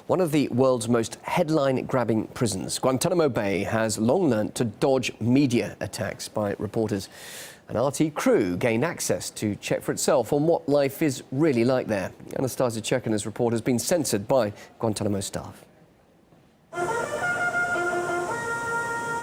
One of the world's most headline-grabbing prisons, Guantanamo Bay has long learnt to dodge media attacks by reporters. An RT crew gained access to check for itself on what life is really like there. Anastasia Churkina's report has been censored by Guantanamo staff.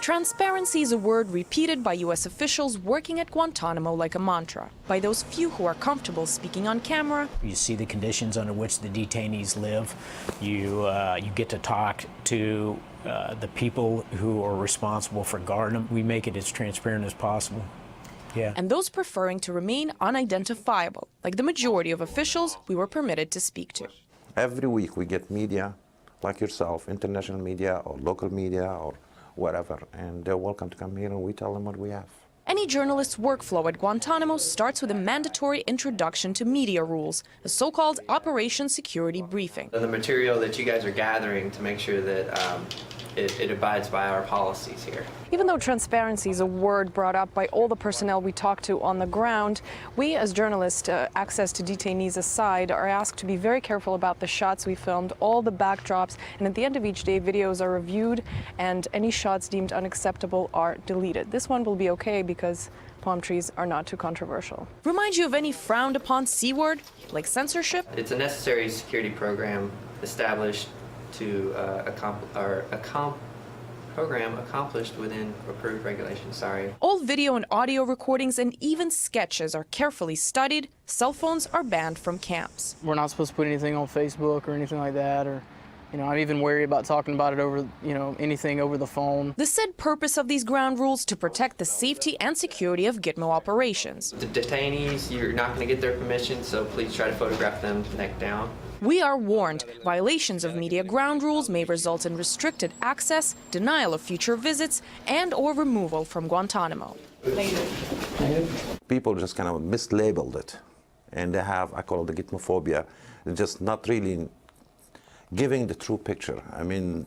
Transparency is a word repeated by U.S. officials working at Guantanamo like a mantra, by those few who are comfortable speaking on camera. You see the conditions under which the detainees live. You get to talk to the people who are responsible for guarding them. We make it as transparent as possible. Yeah. And those preferring to remain unidentifiable, like the majority of officials we were permitted to speak to. Every week we get media like yourself, international media or local media or whatever, and they're welcome to come here and we tell them what we have. Any journalist's workflow at Guantanamo starts with a mandatory introduction to media rules, a so-called Operation Security Briefing. The material that you guys are gathering to make sure that it abides by our policies here. Even though transparency is a word brought up by all the personnel we talk to on the ground, we as journalists, access to detainees aside, are asked to be very careful about the shots we filmed, all the backdrops, and at the end of each day videos are reviewed and any shots deemed unacceptable are deleted. This one will be okay because palm trees are not too controversial. Remind you of any frowned upon C-word, like censorship? It's a necessary security program established to program accomplished within approved regulations, All video and audio recordings and even sketches are carefully studied. Cell phones are banned from camps. We're not supposed to put anything on Facebook or anything like that, or I'm even wary about talking about it over, anything over the phone. The said purpose of these ground rules to protect the safety and security of Gitmo operations. The detainees, you're not going to get their permission, so please try to photograph them neck down. We are warned, violations of media ground rules may result in restricted access, denial of future visits, and or removal from Guantanamo. People just kind of mislabeled it, and they have, I call it the Gitmophobia, just not really giving the true picture. I mean,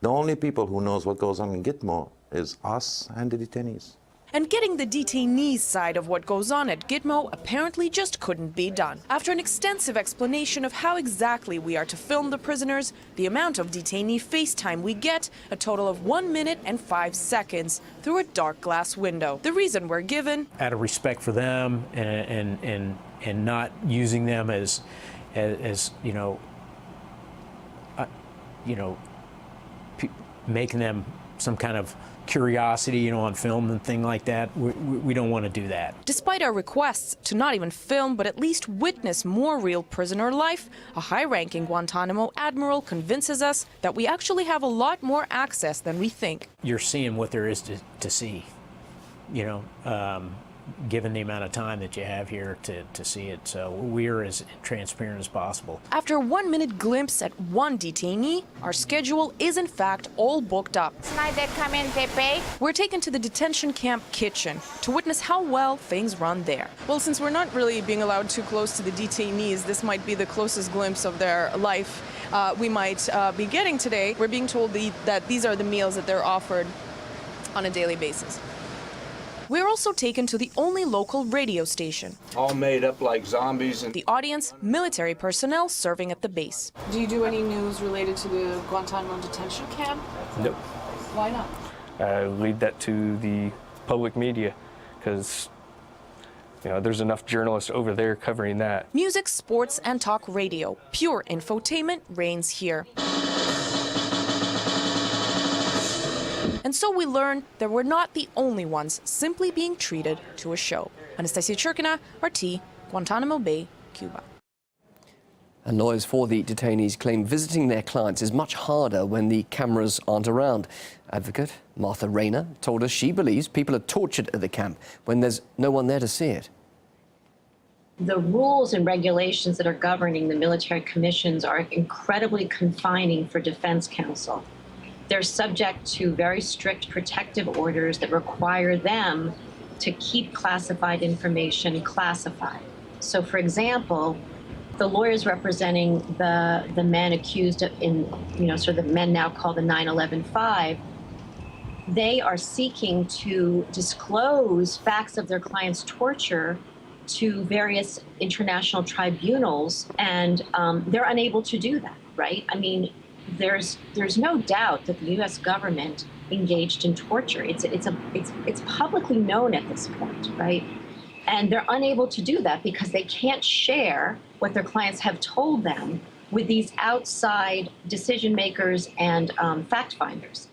the only people who knows what goes on in Gitmo is us and the detainees. And getting the detainees' side of what goes on at Gitmo apparently just couldn't be done. After an extensive explanation of how exactly we are to film the prisoners, the amount of detainee FaceTime we get, a total of 1 minute and 5 seconds, through a dark glass window. The reason we're given? Out of respect for them and not using them as making them some kind of curiosity, on film and thing like that. We don't want to do that. Despite our requests to not even film, but at least witness more real prisoner life, a high-ranking Guantanamo admiral convinces us that we actually have a lot more access than we think. You're seeing what there is to see, given the amount of time that you have here to see it. So we're as transparent as possible. After a 1 minute glimpse at one detainee, our schedule is in fact all booked up. Tonight they come in, they pay. We're taken to the detention camp kitchen to witness how well things run there. Well, since we're not really being allowed too close to the detainees, this might be the closest glimpse of their life we might be getting today. We're being told that these are the meals that they're offered on a daily basis. We're also taken to the only local radio station. All made up like zombies. The audience, military personnel serving at the base. Do you do any news related to the Guantanamo detention camp? Nope. Why not? I leave that to the public media because there's enough journalists over there covering that. Music, sports, and talk radio. Pure infotainment reigns here. And so we learn that we're not the only ones simply being treated to a show. Anastasia Churkina, RT, Guantanamo Bay, Cuba. And lawyers for the detainees claim visiting their clients is much harder when the cameras aren't around. Advocate Martha Rayner told us she believes people are tortured at the camp when there's no one there to see it. The rules and regulations that are governing the military commissions are incredibly confining for defense counsel. They're subject to very strict protective orders that require them to keep classified information classified. So, for example, the lawyers representing the men accused in, sort of the men now called the 9/11-5, they are seeking to disclose facts of their clients' torture to various international tribunals, and they're unable to do that, right? I mean, there's no doubt that the U.S. government engaged in torture. It's publicly known at this point, right? And they're unable to do that because they can't share what their clients have told them with these outside decision makers and fact finders.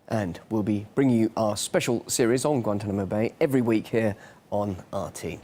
And we'll be bringing you our special series on Guantanamo Bay every week here on RT.